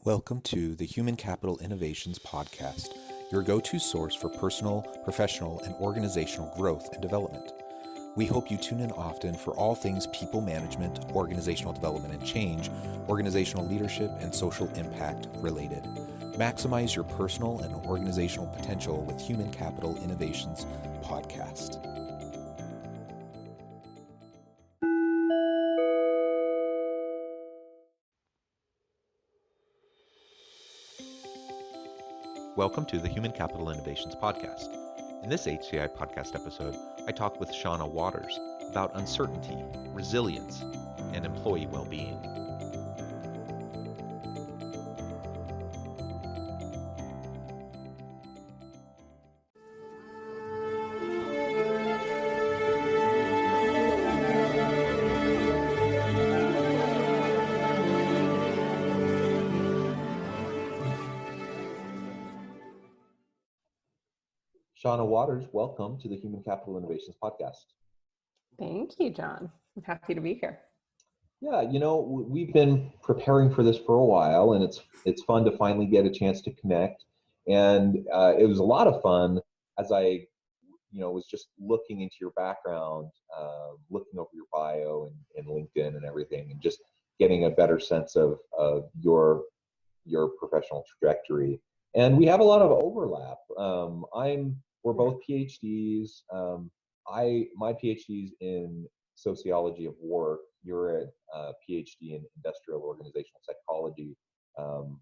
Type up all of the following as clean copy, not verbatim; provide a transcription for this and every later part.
Welcome to the Human Capital Innovations Podcast, your go-to source for personal, professional, and organizational growth and development. We hope you tune in often for all things people management, organizational development and change, organizational leadership, and social impact related. Maximize your personal and organizational potential with Human Capital Innovations Podcast. Welcome to the Human Capital Innovations Podcast. In this HCI podcast episode, I talk with Shonna Waters about uncertainty, resilience, and employee well-being. Shonna Waters, welcome to the Human Capital Innovations Podcast. Thank you, John. I'm happy to be here. Yeah, we've been preparing for this for a while, and it's fun to finally get a chance to connect. And it was a lot of fun as I, was just looking into your background, looking over your bio and LinkedIn and everything, and just getting a better sense of your professional trajectory. And we have a lot of overlap. We're both PhDs. My PhD's in sociology of work. You're a PhD in industrial organizational psychology.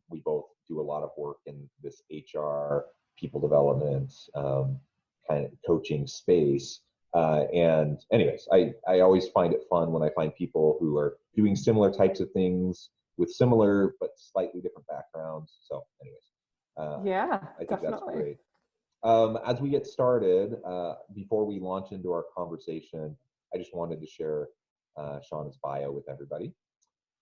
We both do a lot of work in this HR, people development, kind of coaching space. And anyways, I always find it fun when I find people who are doing similar types of things with similar but slightly different backgrounds. So anyways, I think definitely. That's great. As we get started, before we launch into our conversation, I just wanted to share Shonna's bio with everybody.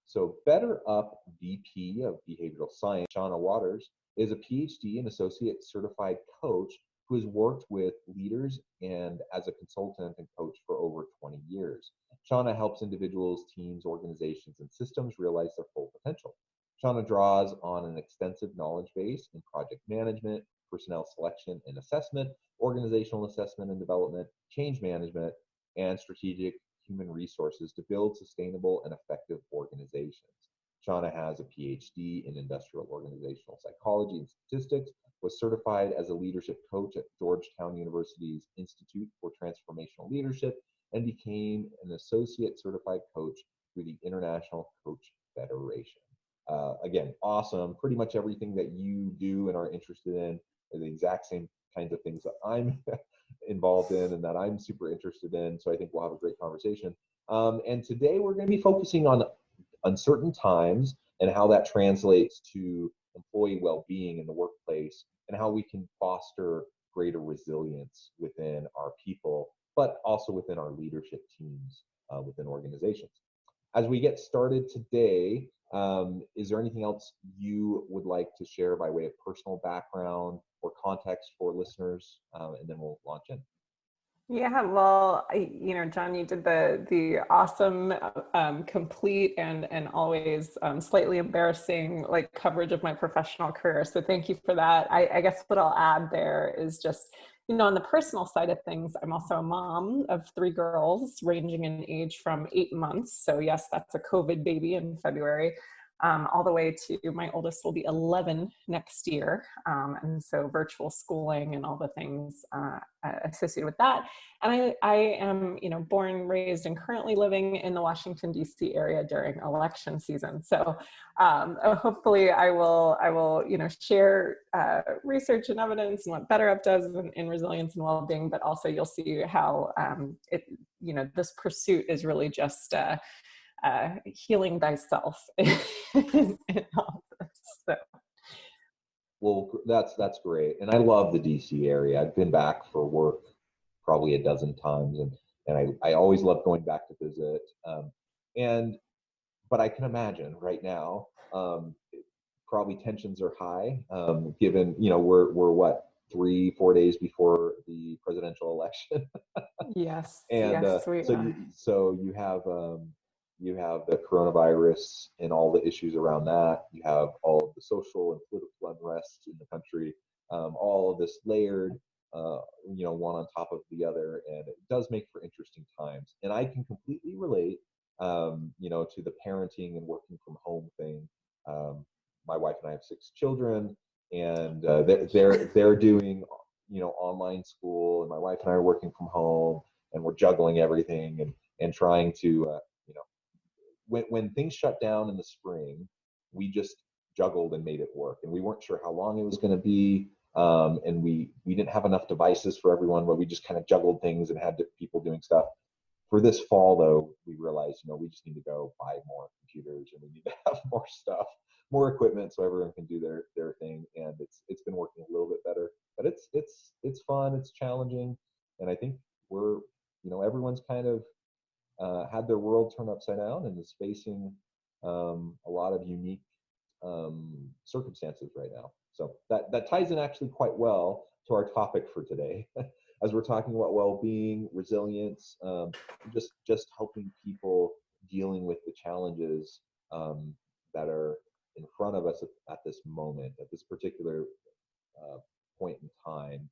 So Better Up VP of Behavioral Science, Shonna Waters, is a PhD and associate certified coach who has worked with leaders and as a consultant and coach for over 20 years. Shonna helps individuals, teams, organizations, and systems realize their full potential. Shonna draws on an extensive knowledge base in project management, personnel selection and assessment, organizational assessment and development, change management, and strategic human resources to build sustainable and effective organizations. Shonna has a PhD in industrial organizational psychology and statistics, was certified as a leadership coach at Georgetown University's Institute for Transformational Leadership, and became an associate certified coach through the International Coach Federation. Again, awesome. Pretty much everything that you do and are interested in are the exact same kinds of things that I'm involved in and that I'm super interested in. So I think we'll have a great conversation. And today we're going to be focusing on uncertain times and how that translates to employee well-being in the workplace and how we can foster greater resilience within our people, but also within our leadership teams within organizations. As we get started today, is there anything else you would like to share by way of personal background or context for listeners? And then we'll launch in. Yeah, well, John, you did the awesome, complete and always slightly embarrassing coverage of my professional career. So thank you for that. I guess what I'll add there is just, on the personal side of things, I'm also a mom of 3 girls ranging in age from 8 months. So yes, that's a COVID baby in February. All the way to my oldest will be 11 next year. And so virtual schooling and all the things associated with that. And I am, born, raised, and currently living in the Washington, D.C. area during election season. So hopefully I will, share research and evidence and what Better Up does in resilience and well-being, but also you'll see how this pursuit is really just healing thyself in all this. So. Well, that's great. And I love the DC area. I've been back for work probably a dozen times, and I always love going back to visit. But I can imagine right now, probably tensions are high, given, we're what, 3-4 days before the presidential election. Yes. And yes, we are. so you have you have the coronavirus and all the issues around that. You have all of the social and political unrest in the country, all of this layered, one on top of the other, and it does make for interesting times. And I can completely relate, to the parenting and working from home thing. My wife and I have 6 children, and they're doing online school, and my wife and I are working from home, and we're juggling everything and trying to when things shut down in the spring, we just juggled and made it work, and we weren't sure how long it was going to be, and we didn't have enough devices for everyone, but we just kind of juggled things and had people doing stuff. For this fall, though, we realized, we just need to go buy more computers, and we need to have more stuff, more equipment, so everyone can do their thing. And it's been working a little bit better, but it's fun, it's challenging, and I think we're, everyone's kind of had their world turned upside down and is facing a lot of unique circumstances right now. So that ties in actually quite well to our topic for today, as we're talking about well-being, resilience, just helping people dealing with the challenges that are in front of us at this moment, at this particular point in time.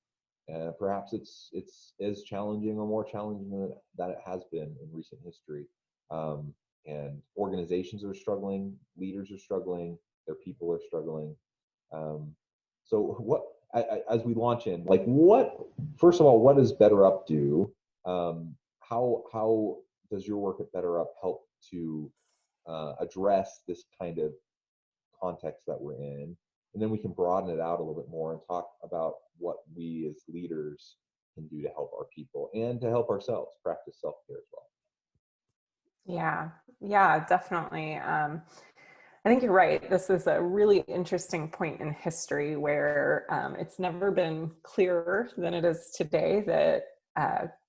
And perhaps it's as challenging or more challenging than it has been in recent history. And organizations are struggling, leaders are struggling, their people are struggling. So what, as we launch in, first of all, what does BetterUp do? How does your work at BetterUp help to address this kind of context that we're in? And then we can broaden it out a little bit more and talk about what we as leaders can do to help our people and to help ourselves practice self-care as well. Yeah, definitely. I think you're right. This is a really interesting point in history where it's never been clearer than it is today that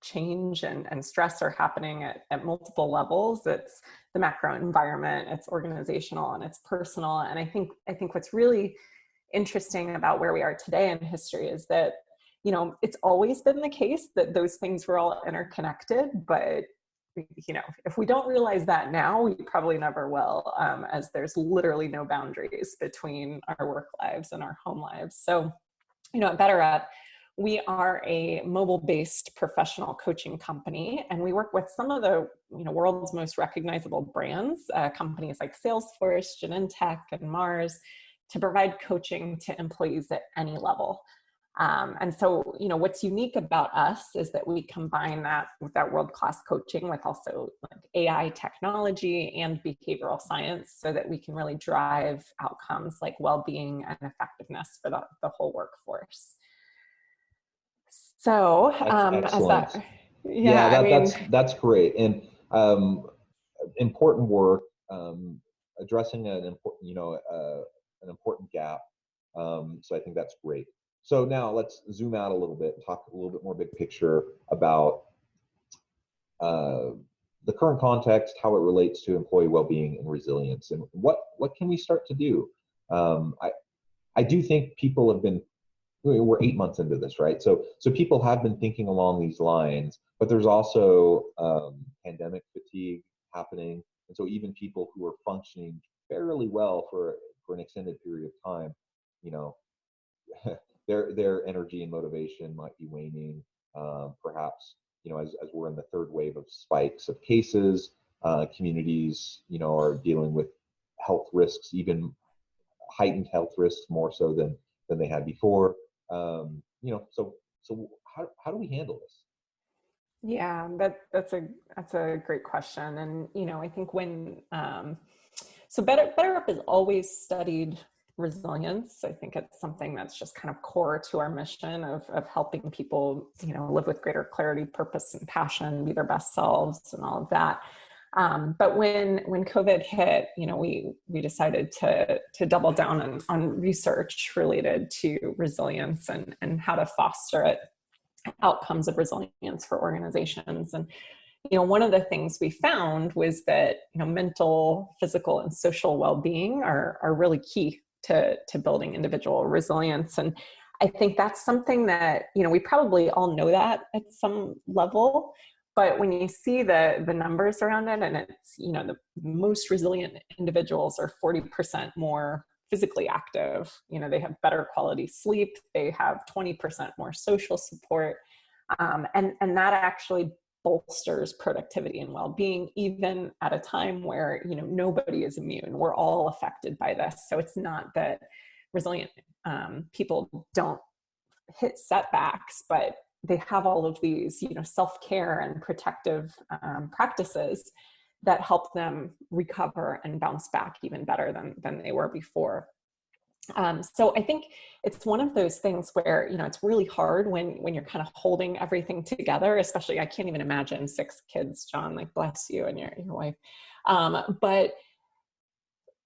change and stress are happening at multiple levels. It's the macro environment, it's organizational, and it's personal. And I think what's really interesting about where we are today in history is that, it's always been the case that those things were all interconnected, but if we don't realize that now, we probably never will, as there's literally no boundaries between our work lives and our home lives. So, at BetterUp, we are a mobile-based professional coaching company, and we work with some of the world's most recognizable brands, companies like Salesforce, Genentech, and Mars, to provide coaching to employees at any level. And so, what's unique about us is that we combine that with that world-class coaching with also AI technology and behavioral science, so that we can really drive outcomes like well-being and effectiveness for the whole workforce. So, that's great, and important work, addressing an important gap. So I think that's great. So now let's zoom out a little bit and talk a little bit more big picture about the current context, how it relates to employee well-being and resilience, and what can we start to do. I do think people have been, we're 8 months into this, right? So people have been thinking along these lines, but there's also pandemic fatigue happening, and so even people who are functioning fairly well for an extended period of time, their energy and motivation might be waning. Perhaps, as we're in the third wave of spikes of cases, communities, are dealing with health risks, even heightened health risks, more so than they had before. So how do we handle this? Yeah, that's a great question. And, I think when, so BetterUp has always studied resilience. I think it's something that's just kind of core to our mission of helping people, live with greater clarity, purpose, and passion, be their best selves, and all of that. But when COVID hit, we decided to double down on research related to resilience and how to foster it, outcomes of resilience for organizations. And one of the things we found was that mental, physical, and social well-being are really key to building individual resilience. And I think that's something that we probably all know that at some level, But when you see the numbers around it, and it's, you know, the most resilient individuals are 40% more physically active. You know, they have better quality sleep. They have 20% more social support. And that actually bolsters productivity and well-being, even at a time where, you know, nobody is immune. We're all affected by this. So it's not that resilient people don't hit setbacks, but they have all of these, you know, self-care and protective practices that help them recover and bounce back even better than they were before. So I think it's one of those things where, you know, it's really hard when you're kind of holding everything together, especially, I can't even imagine 6 kids, John, like bless you and your wife. But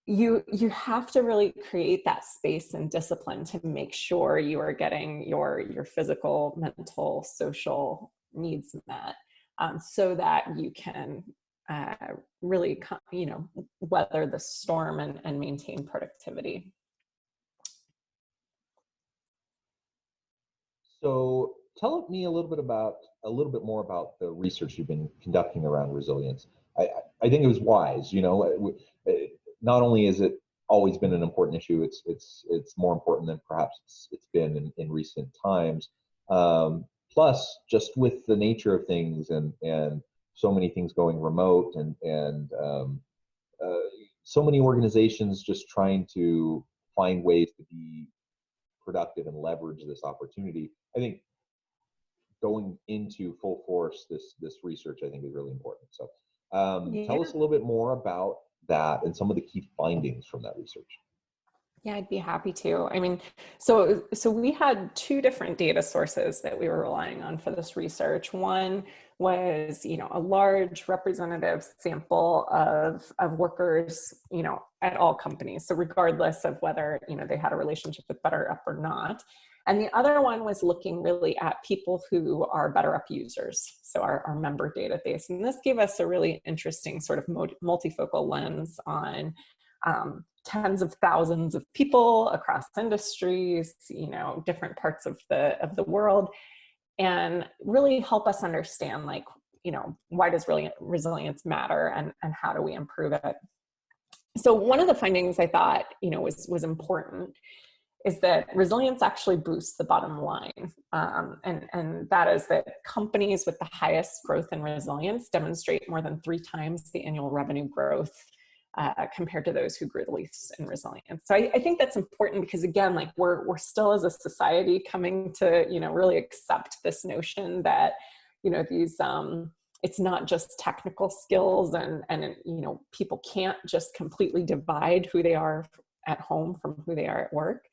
you have to really create that space and discipline to make sure you are getting your physical, mental, social needs met, so that you can really, you know, weather the storm and maintain productivity. So tell me a little bit more about the research you've been conducting around resilience. I think it was wise. You know, not only is it always been an important issue, it's more important than perhaps it's been in recent times. Plus, just with the nature of things and so many things going remote and so many organizations just trying to find ways to be productive and leverage this opportunity. I think going into full force this research, I think, is really important. So tell us a little bit more about that and some of the key findings from that research. Yeah, I'd be happy to. I mean, so we had 2 different data sources that we were relying on for this research. One was, you know, a large representative sample of workers, you know, at all companies. So regardless of whether, you know, they had a relationship with BetterUp or not. And the other one was looking really at people who are BetterUp users, so our member database. And this gave us a really interesting sort of multifocal lens on tens of thousands of people across industries, you know, different parts of the world, and really help us understand, like, you know, why does resilience matter and how do we improve it? So one of the findings I thought, you know, was important is that resilience actually boosts the bottom line. And that is that companies with the highest growth and resilience demonstrate more than 3 times the annual revenue growth compared to those who grew the least in resilience. So I think that's important because, again, like we're still as a society coming to, you know, really accept this notion that, you know, these, it's not just technical skills and, you know, people can't just completely divide who they are at home from who they are at work.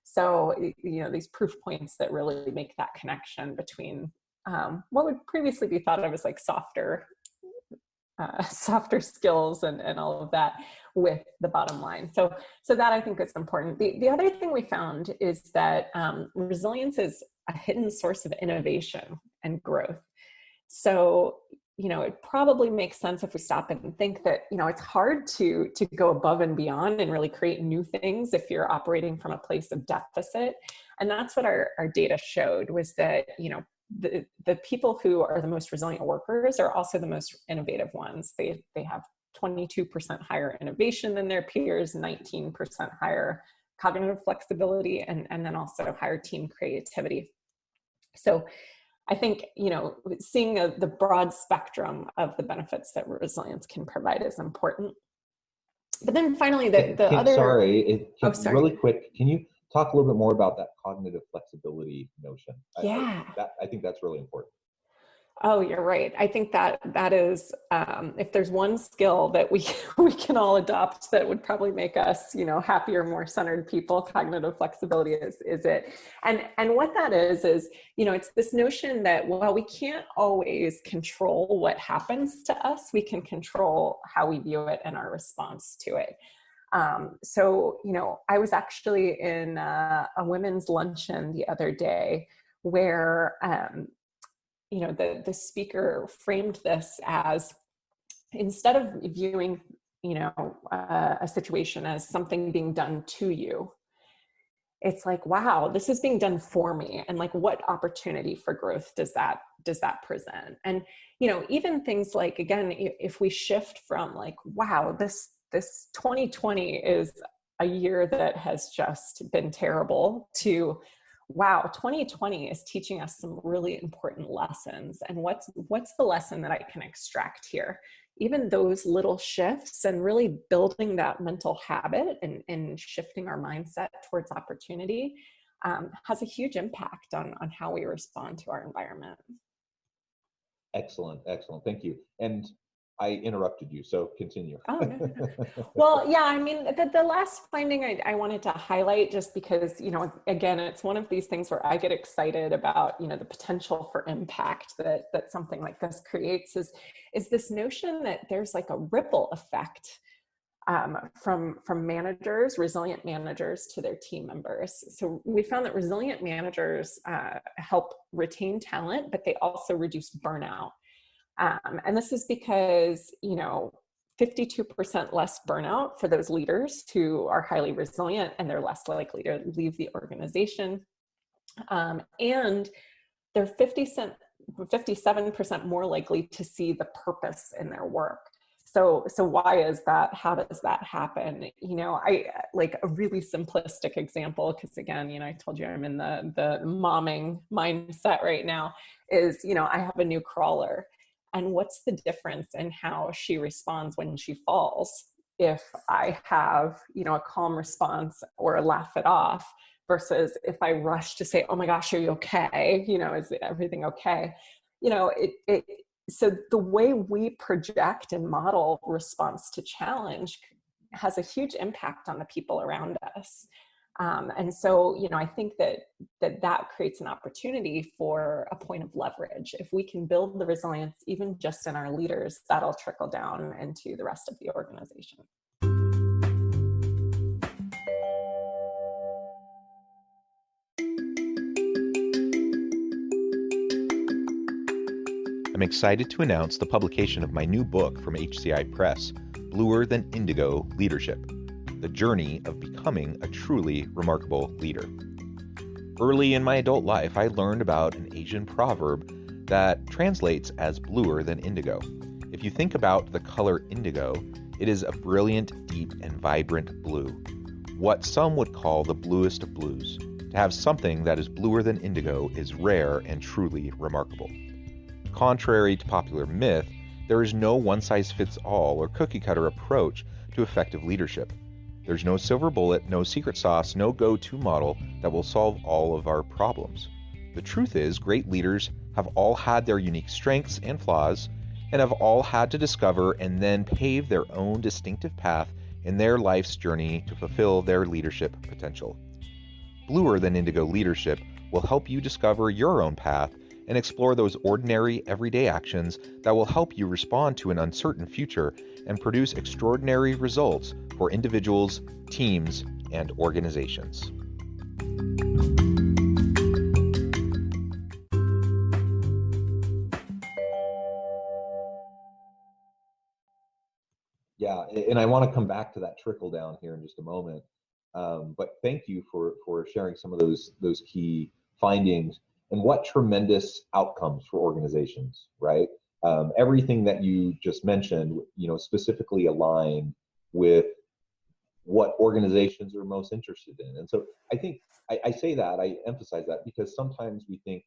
So, you know, these proof points that really make that connection between what would previously be thought of as like softer skills and all of that with the bottom line. So that I think is important. The other thing we found is that resilience is a hidden source of innovation and growth. So, you know, it probably makes sense if we stop and think that, you know, it's hard to go above and beyond and really create new things if you're operating from a place of deficit. And that's what our data showed, was that, you know, the people who are the most resilient workers are also the most innovative ones. They have 22% higher innovation than their peers, 19% higher cognitive flexibility, and then also higher team creativity. So I think, you know, seeing the broad spectrum of the benefits that resilience can provide is important. But then finally, sorry, really quick, can you talk a little bit more about that cognitive flexibility notion? Yeah. I think that's really important. Oh, you're right. I think that is, if there's one skill that we can all adopt that would probably make us, you know, happier, more centered people, cognitive flexibility is it. And what that is, you know, it's this notion that while we can't always control what happens to us, we can control how we view it and our response to it. So, you know, I was actually in a women's luncheon the other day where, you know, the speaker framed this as, instead of viewing, you know, a situation as something being done to you, it's like, wow, this is being done for me. And like, what opportunity for growth does that present? And, even things like, again, if we shift from like, wow, this 2020 is a year that has just been terrible, to wow, 2020 is teaching us some really important lessons. And what's the lesson that I can extract here? Even those little shifts and really building that mental habit and shifting our mindset towards opportunity has a huge impact on how we respond to our environment. Excellent, excellent. Thank you. And I interrupted you, so continue. Oh, no. Well, yeah, I mean, the last finding I wanted to highlight, just because, again, it's one of these things where I get excited about, the potential for impact that something like this creates, is this notion that there's like a ripple effect from managers, resilient managers, to their team members. So we found that resilient managers help retain talent, but they also reduce burnout. And this is because, 52% less burnout for those leaders who are highly resilient, and they're less likely to leave the organization. And they're 57% more likely to see the purpose in their work. So why is that? How does that happen? I like a really simplistic example, because again, I told you I'm in the momming mindset right now, is, I have a new crawler. And what's the difference in how she responds when she falls if I have, a calm response or laugh it off, versus if I rush to say, oh my gosh, are you okay? Is everything okay? So the way we project and model response to challenge has a huge impact on the people around us. And so, I think that creates an opportunity for a point of leverage. If we can build the resilience, even just in our leaders, that'll trickle down into the rest of the organization. I'm excited to announce the publication of my new book from HCI Press, Bluer Than Indigo Leadership: The Journey of Becoming a Truly Remarkable Leader. Early in my adult life, I learned about an Asian proverb that translates as bluer than indigo. If you think about the color indigo, it is a brilliant, deep, and vibrant blue, what some would call the bluest of blues. To have something that is bluer than indigo is rare and truly remarkable. Contrary to popular myth, there is no one-size-fits-all or cookie-cutter approach to effective leadership. There's no silver bullet, no secret sauce, no go-to model that will solve all of our problems. The truth is, great leaders have all had their unique strengths and flaws, and have all had to discover and then pave their own distinctive path in their life's journey to fulfill their leadership potential. Bluer Than Indigo Leadership will help you discover your own path and explore those ordinary, everyday actions that will help you respond to an uncertain future and produce extraordinary results for individuals, teams, and organizations. Yeah, and I want to come back to that trickle down here in just a moment. But thank you for sharing some of those key findings, and what tremendous outcomes for organizations, right? Everything that you just mentioned, specifically aligned with what organizations are most interested in. And so I think I say that, I emphasize that, because sometimes we think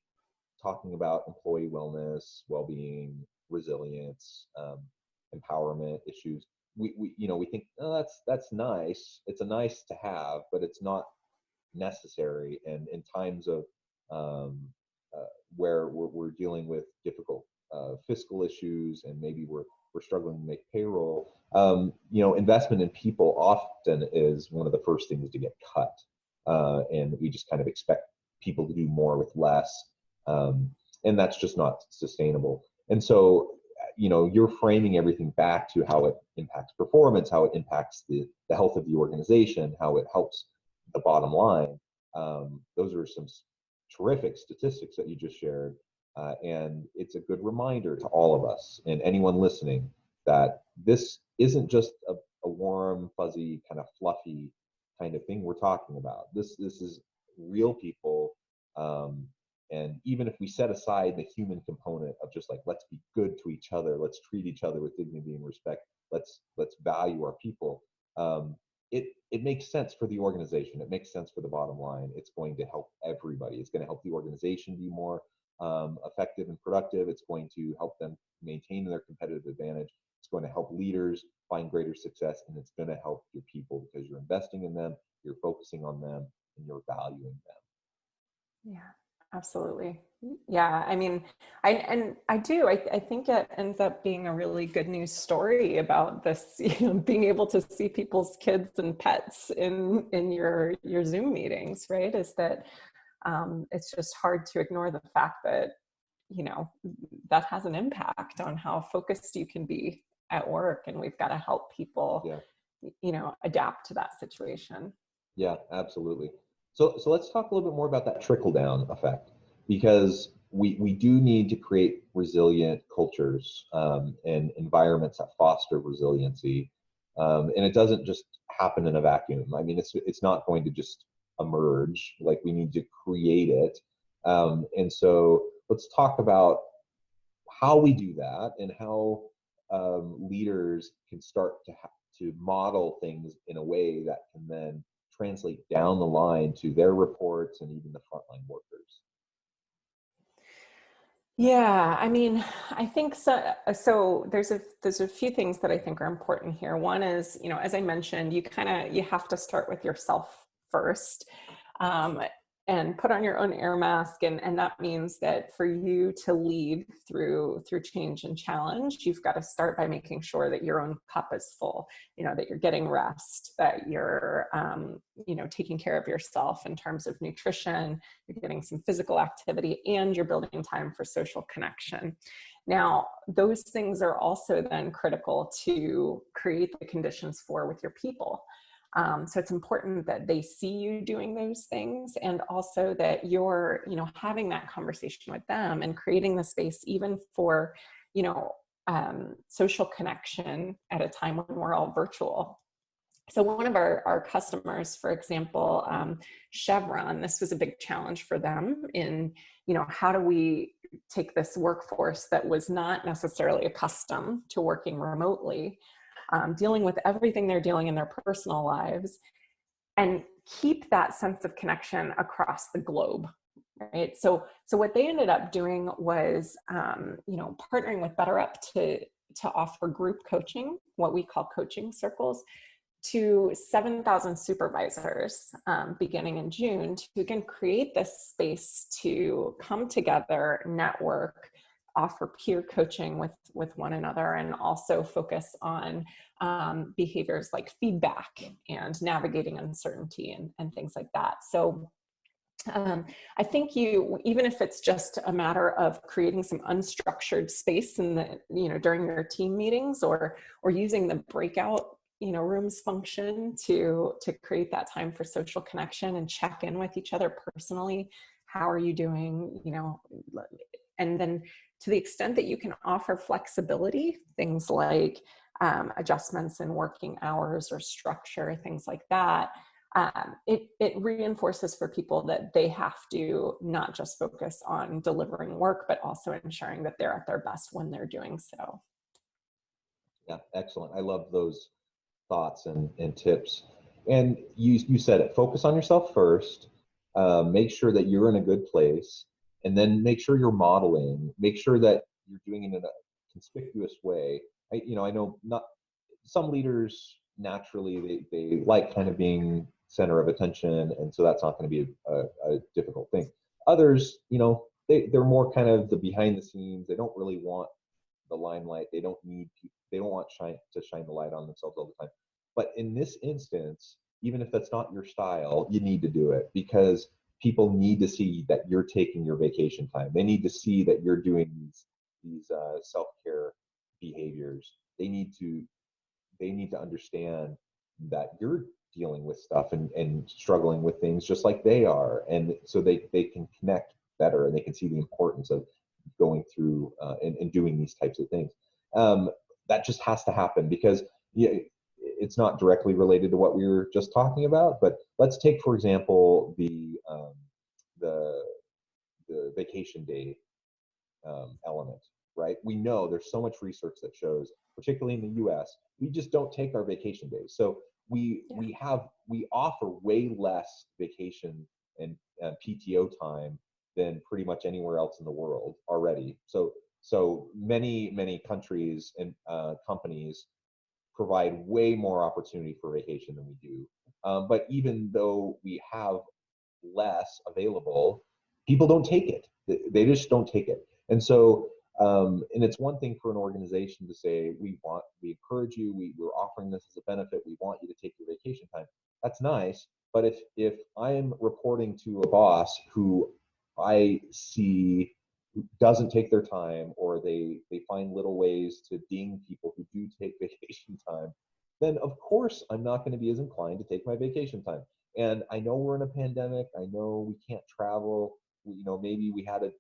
talking about employee wellness, well-being, resilience, empowerment issues, we think, oh, that's nice. It's a nice to have, but it's not necessary. And in times of where we're dealing with difficult fiscal issues, and maybe we're struggling to make payroll, investment in people often is one of the first things to get cut, and we just kind of expect people to do more with less, and that's just not sustainable. And so, you're framing everything back to how it impacts performance, how it impacts the health of the organization, how it helps the bottom line. Those are some terrific statistics that you just shared. And it's a good reminder to all of us and anyone listening that this isn't just a warm, fuzzy, kind of fluffy kind of thing we're talking about. This is real people. And even if we set aside the human component of just like, let's be good to each other, let's treat each other with dignity and respect, let's value our people, it makes sense for the organization. It makes sense for the bottom line. It's going to help everybody. It's going to help the organization be more effective and productive. It's going to help them maintain their competitive advantage. It's going to help leaders find greater success, and it's going to help your people because you're investing in them, you're focusing on them, and you're valuing them. Yeah, absolutely. Yeah, I mean, I think it ends up being a really good news story about this, being able to see people's kids and pets in your Zoom meetings, right? Is that it's just hard to ignore the fact that, that has an impact on how focused you can be at work, and we've got to help people, adapt to that situation. Yeah, absolutely. So let's talk a little bit more about that trickle down effect, because we do need to create resilient cultures and environments that foster resiliency. And it doesn't just happen in a vacuum. I mean, it's not going to just emerge. Like, we need to create it. And so let's talk about how we do that and how leaders can start to model things in a way that can then translate down the line to their reports and even the frontline workers. Yeah, I mean, I think so. So there's a few things that I think are important here. One is, as I mentioned, you have to start with yourself first, and put on your own air mask. And that means that for you to lead through change and challenge, you've got to start by making sure that your own cup is full, that you're getting rest, that you're, taking care of yourself in terms of nutrition, you're getting some physical activity, and you're building time for social connection. Now, those things are also then critical to create the conditions for with your people. So it's important that they see you doing those things, and also that you're, having that conversation with them and creating the space even for, social connection at a time when we're all virtual. So one of our customers, for example, Chevron, this was a big challenge for them in, how do we take this workforce that was not necessarily accustomed to working remotely, dealing with everything they're dealing in their personal lives, and keep that sense of connection across the globe, right? So what they ended up doing was, partnering with BetterUp to offer group coaching, what we call coaching circles, to 7,000 supervisors beginning in June, to again create this space to come together, network, offer peer coaching with one another, and also focus on behaviors like feedback and navigating uncertainty and things like that. So I think even if it's just a matter of creating some unstructured space in the, during your team meetings, or using the breakout rooms function to create that time for social connection and check in with each other personally. How are you doing? And then to the extent that you can offer flexibility, things like adjustments in working hours or structure, things like that, it reinforces for people that they have to not just focus on delivering work, but also ensuring that they're at their best when they're doing so. Yeah, excellent. I love those thoughts and tips. And you said it, focus on yourself first, make sure that you're in a good place, and then make sure you're modeling, make sure that you're doing it in a conspicuous way. I know not some leaders naturally, they like kind of being center of attention, and so that's not going to be a difficult thing. Others, they're more kind of the behind the scenes. They don't really want the limelight. They don't need people. They don't want to shine the light on themselves all the time. But in this instance, even if that's not your style, you need to do it, because people need to see that you're taking your vacation time. They need to see that you're doing these self-care behaviors. They need to understand that you're dealing with stuff and struggling with things just like they are, and so they can connect better, and they can see the importance of going through and doing these types of things. That just has to happen, because it's not directly related to what we were just talking about, but let's take, for example, the vacation day element, right? We know there's so much research that shows, particularly in the US, we just don't take our vacation days. So we offer way less vacation and PTO time than pretty much anywhere else in the world already. So many countries and companies provide way more opportunity for vacation than we do. But even though we have less available, people don't take it. They just don't take it. And so, and it's one thing for an organization to say, we encourage you, we're offering this as a benefit, we want you to take your vacation time. That's nice. But if I'm reporting to a boss who I see doesn't take their time, or they find little ways to ding people who do take vacation time, then of course I'm not going to be as inclined to take my vacation time. And I know we're in a pandemic. I know we can't travel. Maybe we had a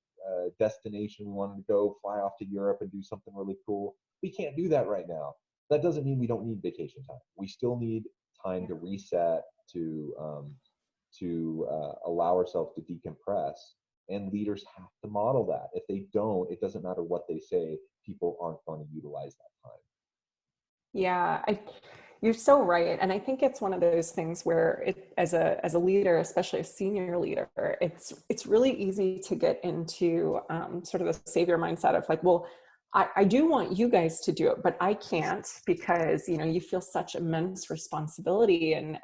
destination we wanted to go, fly off to Europe and do something really cool. We can't do that right now. That doesn't mean we don't need vacation time. We still need time to reset, to allow ourselves to decompress. And leaders have to model that. If they don't, it doesn't matter what they say, people aren't going to utilize that time. Yeah, you're so right. And I think it's one of those things where as a leader, especially a senior leader, it's really easy to get into sort of the savior mindset of like, well, I do want you guys to do it, but I can't, because, you feel such immense responsibility and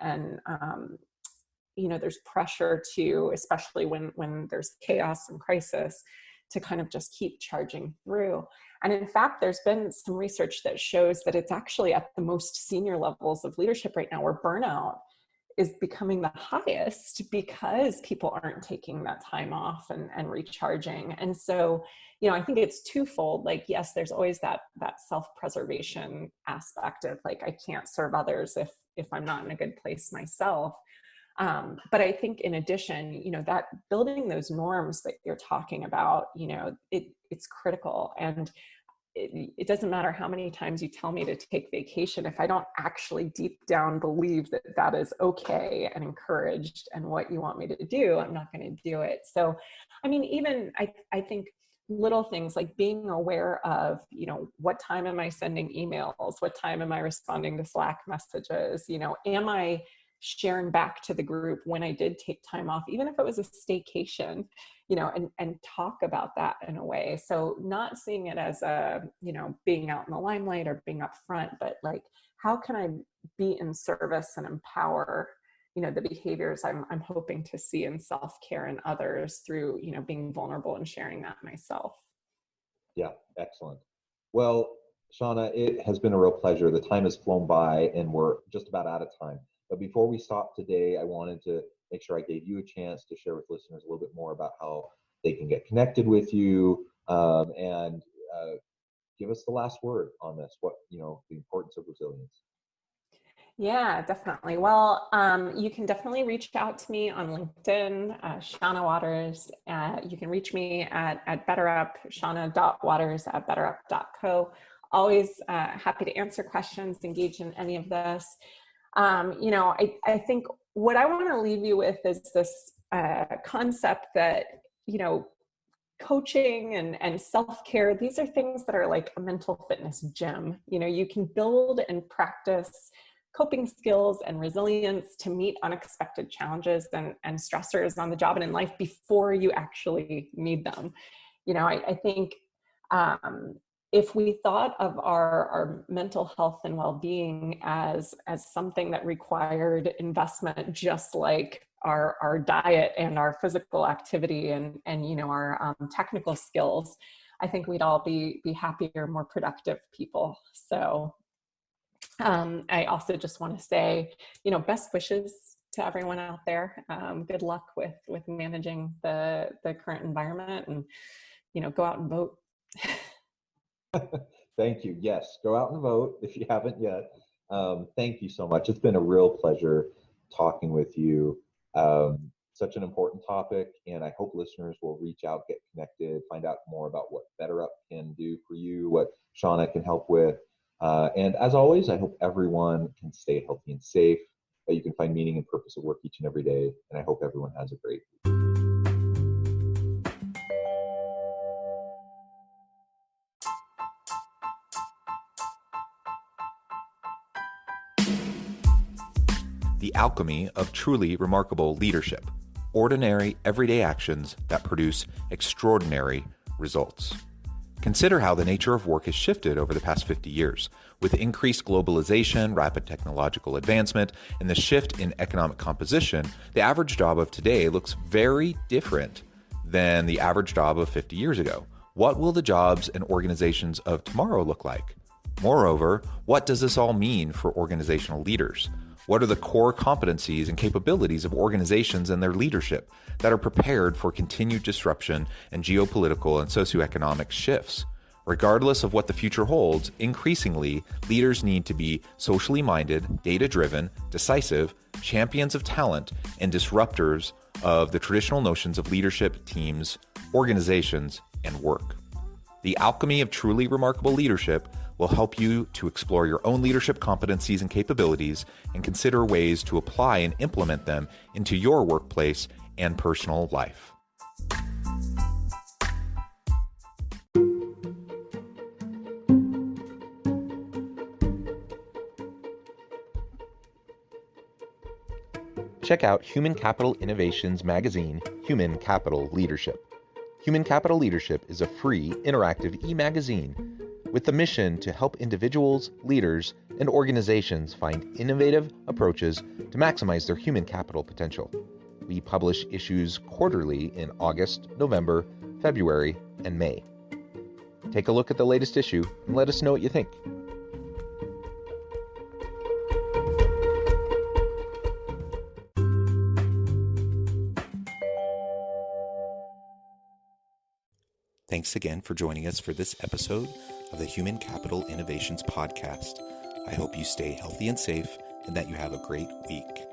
there's pressure to, especially when there's chaos and crisis, to kind of just keep charging through. And in fact, there's been some research that shows that it's actually at the most senior levels of leadership right now where burnout is becoming the highest, because people aren't taking that time off and recharging. And so, I think it's twofold. Like, yes, there's always that self-preservation aspect of like, I can't serve others if I'm not in a good place myself. But I think in addition, that building those norms that you're talking about, it's critical. And it doesn't matter how many times you tell me to take vacation, if I don't actually deep down believe that that is okay and encouraged and what you want me to do, I'm not going to do it. So, I mean, even I think little things like being aware of, what time am I sending emails? What time am I responding to Slack messages? Am I sharing back to the group when I did take time off, even if it was a staycation, and talk about that in a way. So not seeing it as being out in the limelight or being up front, but like, how can I be in service and empower, the behaviors I'm hoping to see in self-care in others through, being vulnerable and sharing that myself. Yeah, excellent. Well, Shonna, it has been a real pleasure. The time has flown by and we're just about out of time. But before we stop today, I wanted to make sure I gave you a chance to share with listeners a little bit more about how they can get connected with you, and give us the last word on this, the importance of resilience. Yeah, definitely. Well, you can definitely reach out to me on LinkedIn, Shonna Waters. You can reach me at BetterUp, shonna.waters@betterup.co. Always happy to answer questions, engage in any of this. I think what I want to leave you with is this concept that, coaching and self-care, these are things that are like a mental fitness gym. You can build and practice coping skills and resilience to meet unexpected challenges and stressors on the job and in life before you actually need them. I think if we thought of our mental health and well-being as something that required investment, just like our diet and our physical activity and our technical skills, I think we'd all be happier, more productive people. So I also just want to say, best wishes to everyone out there. Good luck with managing the current environment, and go out and vote. Thank you. Yes, go out and vote if you haven't yet. Thank you so much. It's been a real pleasure talking with you. Such an important topic, and I hope listeners will reach out, get connected, find out more about what BetterUp can do for you, what Shonna can help with. And as always, I hope everyone can stay healthy and safe, that you can find meaning and purpose at work each and every day. And I hope everyone has a great week. The alchemy of truly remarkable leadership. Ordinary, everyday actions that produce extraordinary results. Consider how the nature of work has shifted over the past 50 years. With increased globalization, rapid technological advancement, and the shift in economic composition, the average job of today looks very different than the average job of 50 years ago. What will the jobs and organizations of tomorrow look like? Moreover, what does this all mean for organizational leaders? What are the core competencies and capabilities of organizations and their leadership that are prepared for continued disruption and geopolitical and socioeconomic shifts? Regardless of what the future holds, increasingly, leaders need to be socially minded, data-driven, decisive, champions of talent, and disruptors of the traditional notions of leadership, teams, organizations, and work. The alchemy of truly remarkable leadership will help you to explore your own leadership competencies and capabilities and consider ways to apply and implement them into your workplace and personal life. Check out Human Capital Innovations magazine, Human Capital Leadership. Human Capital Leadership is a free, interactive e-magazine with the mission to help individuals, leaders, and organizations find innovative approaches to maximize their human capital potential. We publish issues quarterly in August, November, February, and May. Take a look at the latest issue and let us know what you think. Thanks again for joining us for this episode of the Human Capital Innovations Podcast. I hope you stay healthy and safe and that you have a great week.